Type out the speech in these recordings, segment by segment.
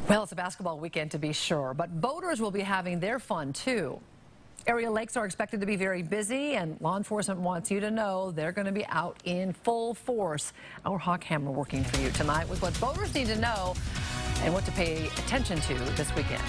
Well, it's a basketball weekend to be sure, but boaters will be having their fun too. Area lakes are expected to be very busy, and law enforcement wants you to know they're going to be out in full force. Our Hawk Hammer working for you tonight with what boaters need to know and what to pay attention to this weekend.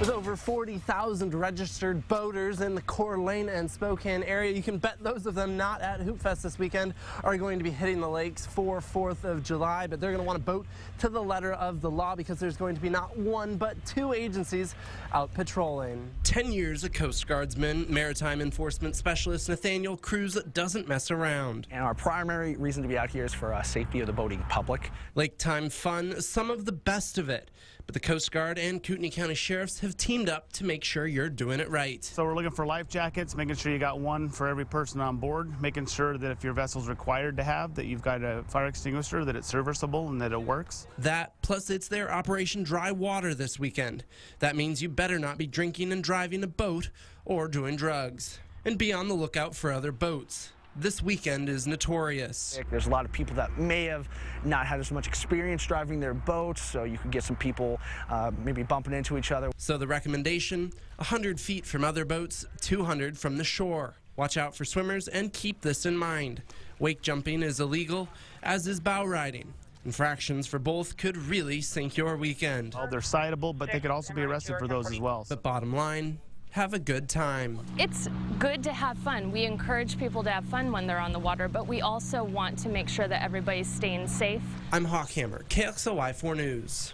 With over 40,000 registered boaters in the Coeur d'Alene and Spokane area, you can bet those of them not at Hoopfest this weekend are going to be hitting the lakes for 4th of July, but they're going to want to boat to the letter of the law because there's going to be not one but two agencies out patrolling. 10 years of Coast Guardsman, Maritime Enforcement Specialist Nathaniel Cruz doesn't mess around. And our primary reason to be out here is for safety of the boating public. Lake time fun, some of the best of it. But the Coast Guard and Kootenai County Sheriffs have teamed up to make sure you're doing it right. So we're looking for life jackets, making sure you got one for every person on board, making sure that if your vessel's required to have, that you've got a fire extinguisher, that it's serviceable and that it works. That, plus it's their Operation Dry Water this weekend. That means you better not be drinking and driving a boat or doing drugs. And be on the lookout for other boats. This weekend is notorious. There's a lot of people that may have not had as much experience driving their boats, so you could get some people maybe bumping into each other. So the recommendation, 100 feet from other boats, 200 from the shore. Watch out for swimmers and keep this in mind. Wake jumping is illegal, as is bow riding. Infractions for both could really sink your weekend. Oh, they're citable, but they could also be arrested for those as well. But bottom line, have a good time. It's good to have fun. We encourage people to have fun when they're on the water, but we also want to make sure that everybody's staying safe. I'm Hawk Hammer, KCSO 4 News.